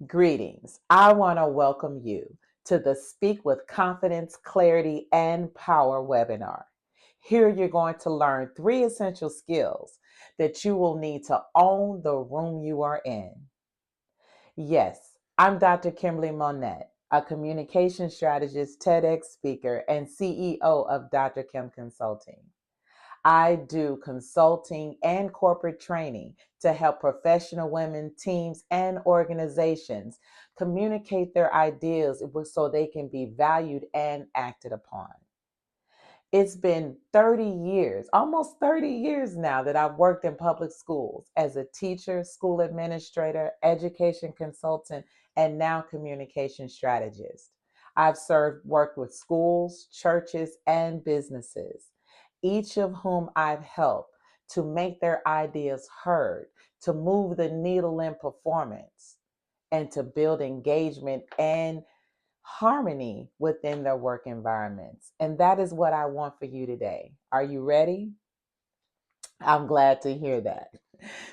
Greetings. I want to welcome you to the Speak with Confidence, Clarity, and Power webinar. Here you're going to learn 3 essential skills that you will need to own the room you are in. Yes, I'm Dr. Kimberly Monette, a communication strategist, TEDx speaker, and CEO of DrKimm Consulting. I do consulting and corporate training to help professional women, teams, and organizations communicate their ideas so they can be valued and acted upon. It's been 30 years, almost 30 years now, that I've worked in public schools as a teacher, school administrator, education consultant, and now communication strategist. I've worked with schools, churches, and businesses, each of whom I've helped to make their ideas heard, to move the needle in performance, and to build engagement and harmony within their work environments. And that is what I want for you today. Are you ready? I'm glad to hear that.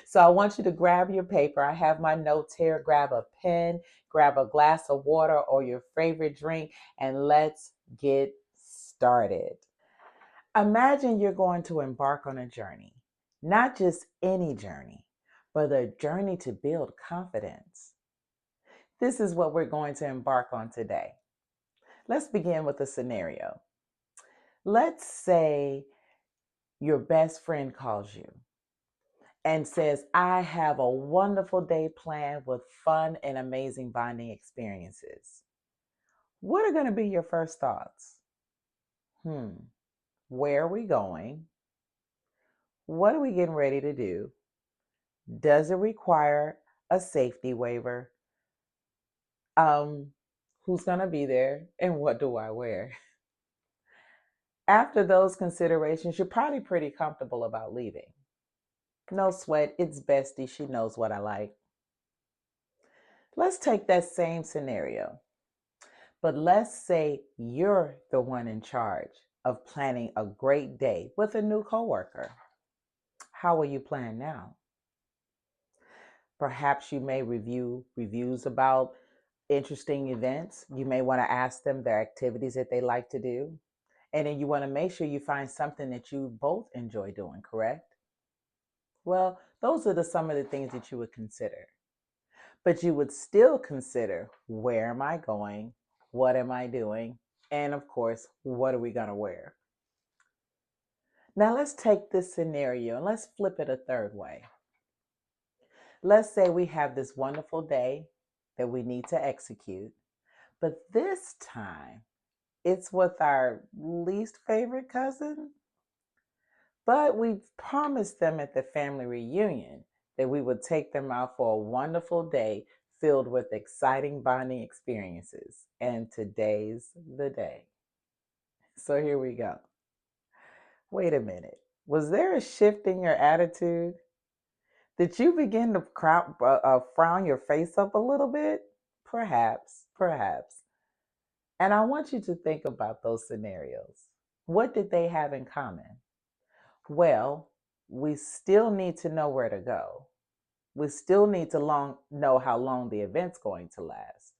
So I want you to grab your paper. I have my notes here. Grab a pen, grab a glass of water or your favorite drink, and let's get started. Imagine you're going to embark on a journey, not just any journey, but a journey to build confidence. This is what we're going to embark on today. Let's begin with a scenario. Let's say your best friend calls you and says, I have a wonderful day planned with fun and amazing bonding experiences. What are going to be your first thoughts? Where are we going? What are we getting ready to do? Does it require a safety waiver? Who's going to be there? And what do I wear? After those considerations, you're probably pretty comfortable about leaving. No sweat, it's bestie. She knows what I like. Let's take that same scenario, but let's say you're the one in charge of planning a great day with a new coworker. How will you plan now? Perhaps you may review reviews about interesting events. You may want to ask them their activities that they like to do. And then you want to make sure you find something that you both enjoy doing, correct? Well, those are some of the things that you would consider. But you would still consider, where am I going? What am I doing? And of course, what are we going to wear? Now let's take this scenario and let's flip it a third way. Let's say we have this wonderful day that we need to execute, but this time it's with our least favorite cousin. But we promised them at the family reunion that we would take them out for a wonderful day filled with exciting bonding experiences. And today's the day. So here we go. Wait a minute. Was there a shift in your attitude? Did you begin to frown your face up a little bit? Perhaps, perhaps. And I want you to think about those scenarios. What did they have in common? Well, we still need to know where to go. We still need to know how long the event's going to last.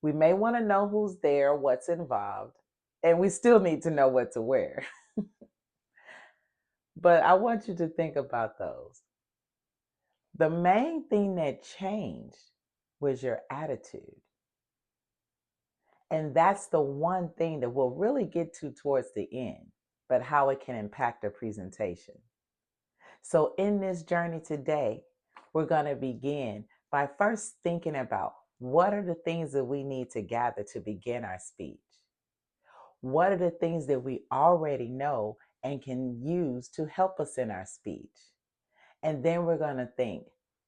We may want to know who's there, what's involved, and we still need to know what to wear. But I want you to think about those. The main thing that changed was your attitude. And that's the one thing that we'll really get to towards the end, but how it can impact a presentation. So in this journey today, we're going to begin by first thinking about what are the things that we need to gather to begin our speech? What are the things that we already know and can use to help us in our speech? And then we're going to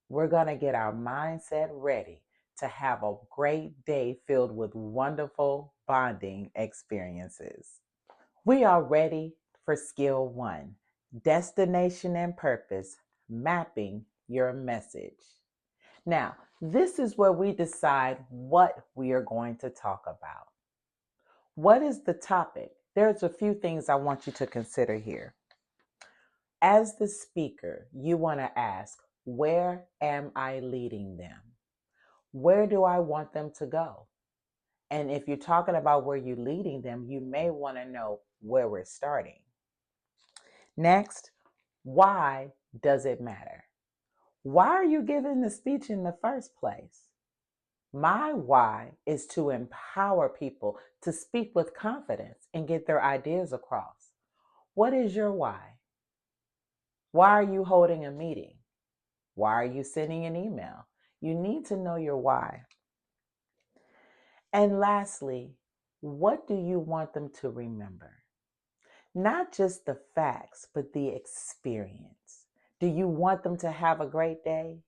we're going to get our mindset ready to have a great day filled with wonderful bonding experiences. We are ready for skill 1, destination and purpose, mapping your message. Now, this is where we decide what we are going to talk about. What is the topic? There's a few things I want you to consider here. As the speaker, you want to ask, where am I leading them? Where do I want them to go? And if you're talking about where you're leading them, you may want to know where we're starting. Next, why does it matter? Why are you giving the speech in the first place? My why is to empower people to speak with confidence and get their ideas across. What is your why? Why are you holding a meeting? Why are you sending an email? You need to know your why. And lastly, what do you want them to remember? Not just the facts, but the experience. Do you want them to have a great day?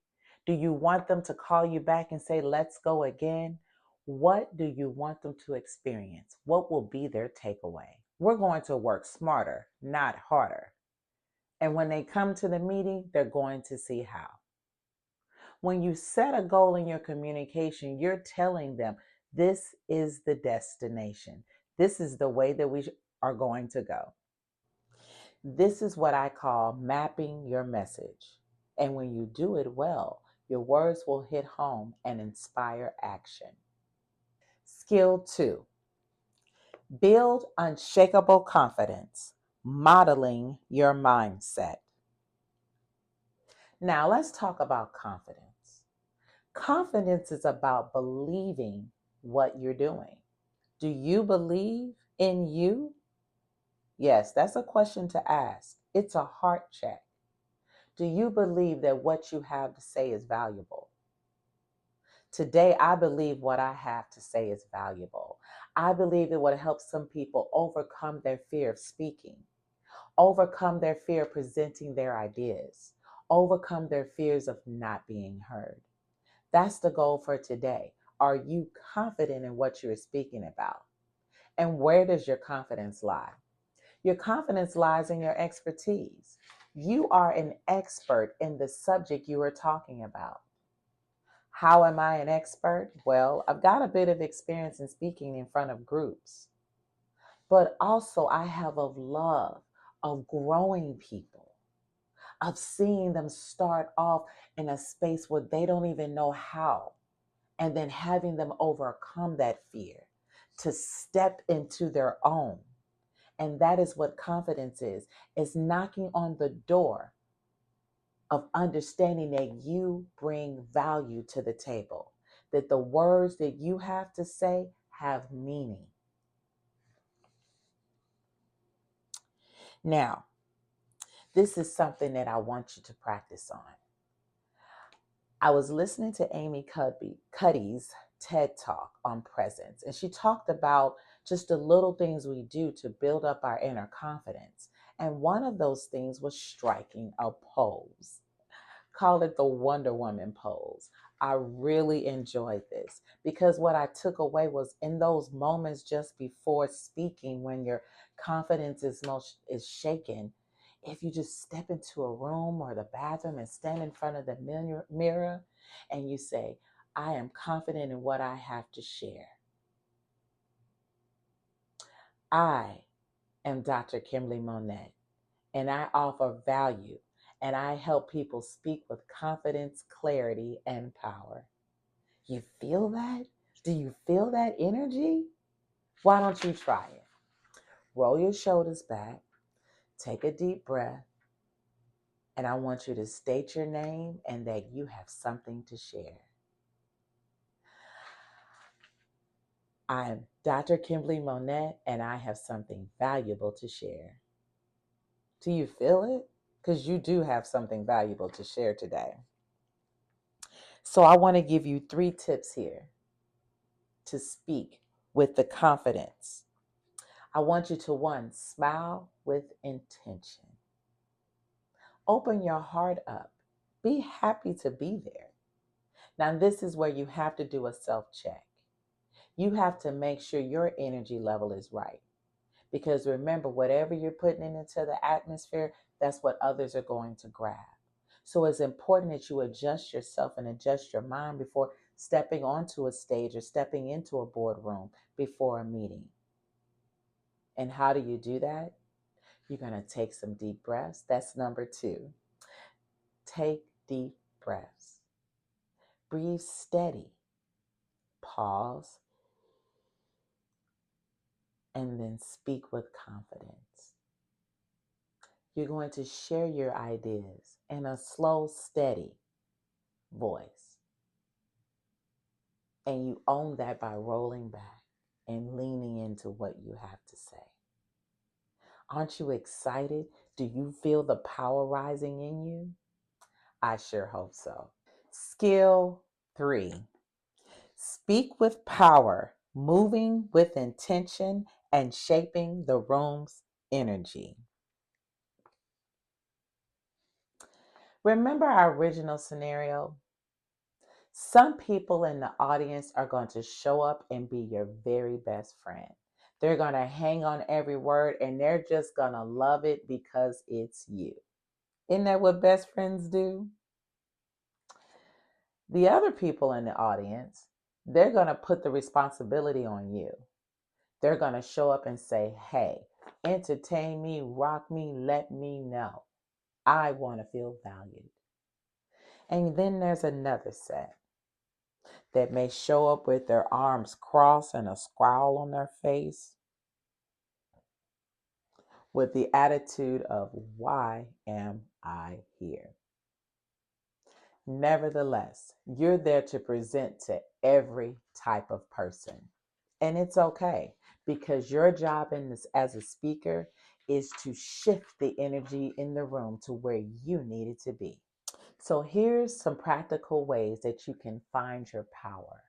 Do you want them to call you back and say, let's go again? What do you want them to experience? What will be their takeaway? We're going to work smarter, not harder. And when they come to the meeting, they're going to see how. When you set a goal in your communication, you're telling them this is the destination. This is the way that we are going to go. This is what I call mapping your message. And when you do it well, your words will hit home and inspire action. Skill 2, build unshakable confidence, modeling your mindset. Now, let's talk about confidence. Confidence is about believing what you're doing. Do you believe in you? Yes, that's a question to ask. It's a heart check. Do you believe that what you have to say is valuable? Today, I believe what I have to say is valuable. I believe it would help some people overcome their fear of speaking, overcome their fear of presenting their ideas, overcome their fears of not being heard. That's the goal for today. Are you confident in what you're speaking about? And where does your confidence lie? Your confidence lies in your expertise. You are an expert in the subject you are talking about. How am I an expert? Well, I've got a bit of experience in speaking in front of groups, but also I have a love of growing people, of seeing them start off in a space where they don't even know how, and then having them overcome that fear to step into their own. And that is what confidence is knocking on the door of understanding that you bring value to the table, that the words that you have to say have meaning. Now, this is something that I want you to practice on. I was listening to Amy Cuddy's TED Talk on presence, and she talked about just the little things we do to build up our inner confidence. And one of those things was striking a pose. Call it the Wonder Woman pose. I really enjoyed this because what I took away was in those moments just before speaking, when your confidence is shaken, if you just step into a room or the bathroom and stand in front of the mirror and you say, I am confident in what I have to share. I am Dr. Kimberly Monette, and I offer value, and I help people speak with confidence, clarity, and power. You feel that? Do you feel that energy? Why don't you try it? Roll your shoulders back, take a deep breath, and I want you to state your name and that you have something to share. I'm Dr. Kimberly Monette, and I have something valuable to share. Do you feel it? Because you do have something valuable to share today. So I want to give you 3 tips here to speak with the confidence. I want you to, 1, smile with intention. Open your heart up. Be happy to be there. Now, this is where you have to do a self-check. You have to make sure your energy level is right. Because remember, whatever you're putting into the atmosphere, that's what others are going to grab. So it's important that you adjust yourself and adjust your mind before stepping onto a stage or stepping into a boardroom before a meeting. And how do you do that? You're going to take some deep breaths. That's number 2. Take deep breaths. Breathe steady. pause, and then speak with confidence. You're going to share your ideas in a slow, steady voice. And you own that by rolling back and leaning into what you have to say. Aren't you excited? Do you feel the power rising in you? I sure hope so. Skill 3. Speak with power, moving with intention and shaping the room's energy. Remember our original scenario? Some people in the audience are going to show up and be your very best friend. They're going to hang on every word and they're just going to love it because it's you. Isn't that what best friends do? The other people in the audience, they're going to put the responsibility on you. They're going to show up and say, hey, entertain me, rock me, let me know. I want to feel valued. And then there's another set that may show up with their arms crossed and a scowl on their face with the attitude of, why am I here? Nevertheless, you're there to present to every type of person. And it's okay because your job in this as a speaker is to shift the energy in the room to where you need it to be. So here's some practical ways that you can find your power.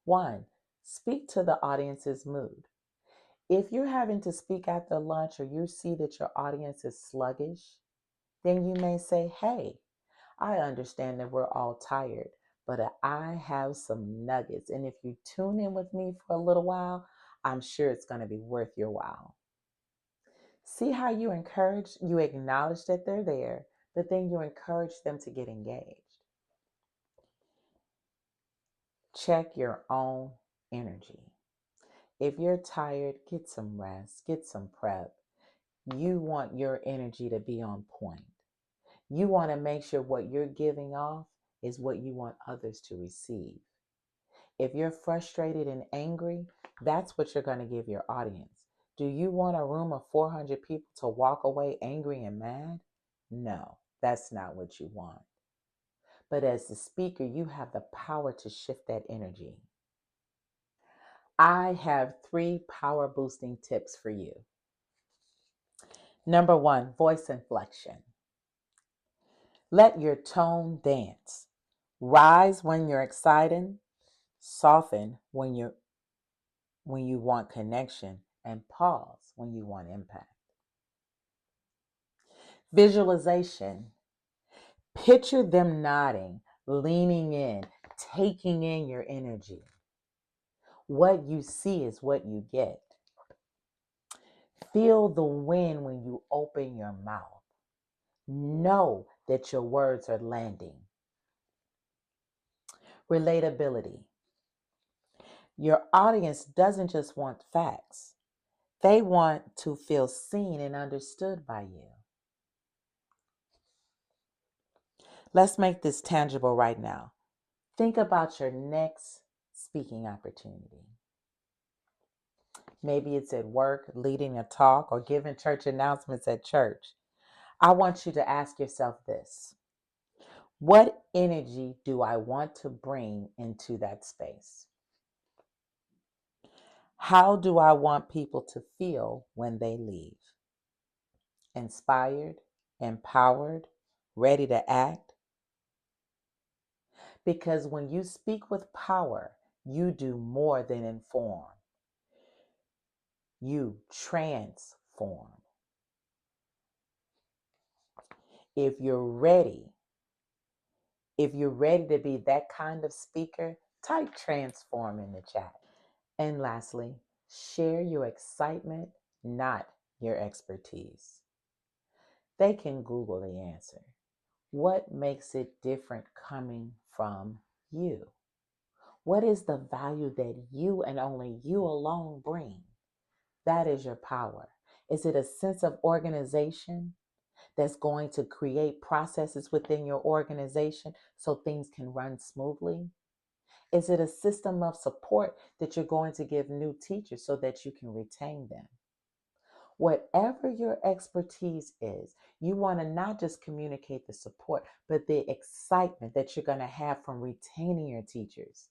1, speak to the audience's mood. If you're having to speak after lunch or you see that your audience is sluggish, then you may say, hey, I understand that we're all tired, but I have some nuggets. And if you tune in with me for a little while, I'm sure it's going to be worth your while. See how you acknowledge that they're there, but then you encourage them to get engaged. Check your own energy. If you're tired, get some rest, get some prep. You want your energy to be on point. You want to make sure what you're giving off is what you want others to receive. If you're frustrated and angry, that's what you're going to give your audience. Do you want a room of 400 people to walk away angry and mad? No, that's not what you want. But as the speaker, you have the power to shift that energy. I have 3 power boosting tips for you. Number 1, voice inflection. Let your tone dance. Rise when you're excited, soften when you want connection, and pause when you want impact. Visualization. Picture them nodding, leaning in, taking in your energy. What you see is what you get. Feel the wind when you open your mouth. Know that your words are landing. Relatability. Your audience doesn't just want facts. They want to feel seen and understood by you. Let's make this tangible right now. Think about your next speaking opportunity. Maybe it's at work, leading a talk, or giving church announcements at church. I want you to ask yourself this. What energy do I want to bring into that space? How do I want people to feel when they leave? Inspired, empowered, ready to act? Because when you speak with power, you do more than inform. You transform. If you're ready, if you're ready to be that kind of speaker, type transform in the chat. And lastly, share your excitement, not your expertise. They can Google the answer. What makes it different coming from you? What is the value that you and only you alone bring? That is your power. Is it a sense of organization that's going to create processes within your organization so things can run smoothly? Is it a system of support that you're going to give new teachers so that you can retain them? Whatever your expertise is, you want to not just communicate the support, but the excitement that you're going to have from retaining your teachers.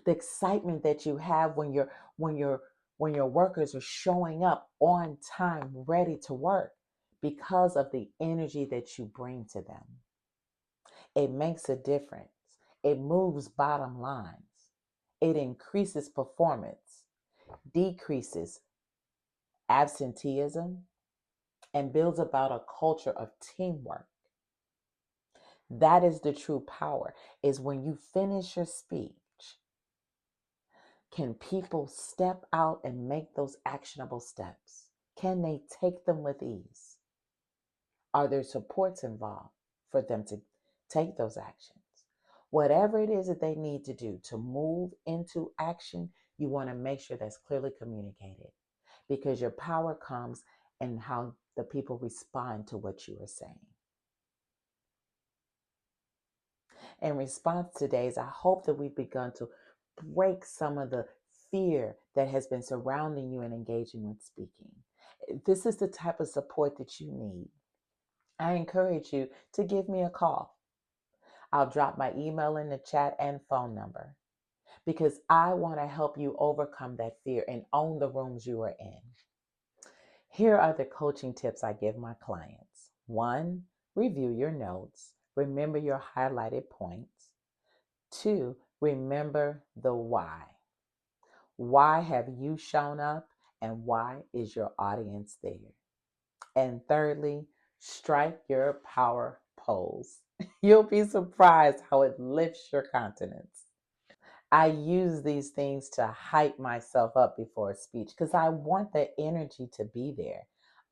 The excitement that you have when your workers are showing up on time, ready to work because of the energy that you bring to them. It makes a difference. It moves bottom lines. It increases performance, decreases absenteeism, and builds about a culture of teamwork. That is the true power, is when you finish your speech, can people step out and make those actionable steps? Can they take them with ease? Are there supports involved for them to take those actions? Whatever it is that they need to do to move into action, you want to make sure that's clearly communicated, because your power comes in how the people respond to what you are saying. In response to today's, I hope that we've begun to break some of the fear that has been surrounding you in engaging with speaking. This is the type of support that you need. I encourage you to give me a call. I'll drop my email in the chat and phone number, because I want to help you overcome that fear and own the rooms you are in. Here are the coaching tips I give my clients. 1, review your notes. Remember your highlighted points. 2, remember the why. Why have you shown up, and why is your audience there? And thirdly, strike your power pose. You'll be surprised how it lifts your countenance. I use these things to hype myself up before a speech because I want the energy to be there.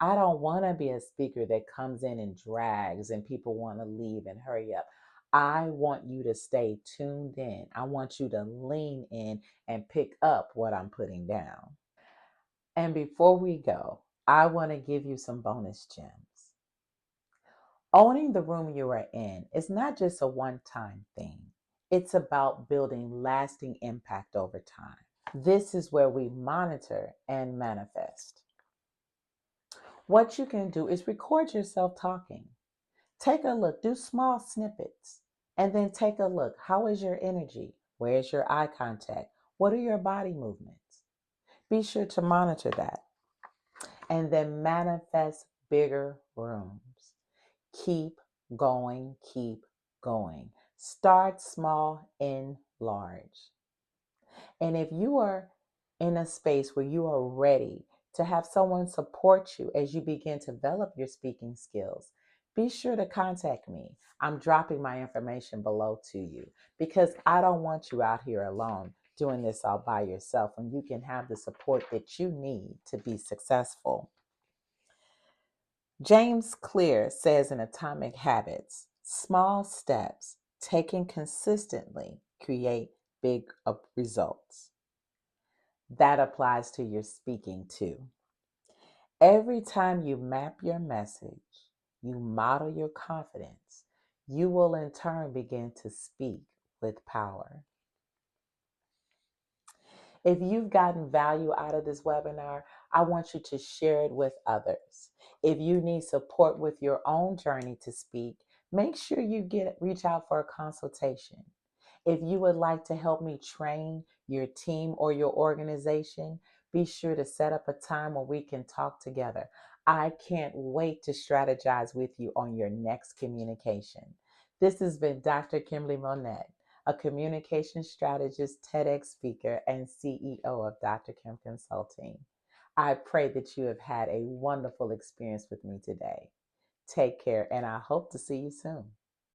I don't want to be a speaker that comes in and drags and people want to leave and hurry up. I want you to stay tuned in. I want you to lean in and pick up what I'm putting down. And before we go, I want to give you some bonus gems. Owning the room you are in is not just a one-time thing. It's about building lasting impact over time. This is where we monitor and manifest. What you can do is record yourself talking. Take a look, do small snippets, and then take a look. How is your energy? Where's your eye contact? What are your body movements? Be sure to monitor that. And then manifest bigger rooms. Keep going, keep going. Start small, end large. And if you are in a space where you are ready to have someone support you as you begin to develop your speaking skills, be sure to contact me. I'm dropping my information below to you, because I don't want you out here alone doing this all by yourself when you can have the support that you need to be successful. James Clear says in Atomic Habits, small steps taken consistently create big results. That applies to your speaking too. Every time you map your message, you model your confidence, you will in turn begin to speak with power. If you've gotten value out of this webinar, I want you to share it with others. If you need support with your own journey to speak, make sure you reach out for a consultation. If you would like to help me train your team or your organization, be sure to set up a time where we can talk together. I can't wait to strategize with you on your next communication. This has been Dr. Kimberly Monette, a communication strategist, TEDx speaker, and CEO of DrKimm Consulting. I pray that you have had a wonderful experience with me today. Take care, and I hope to see you soon.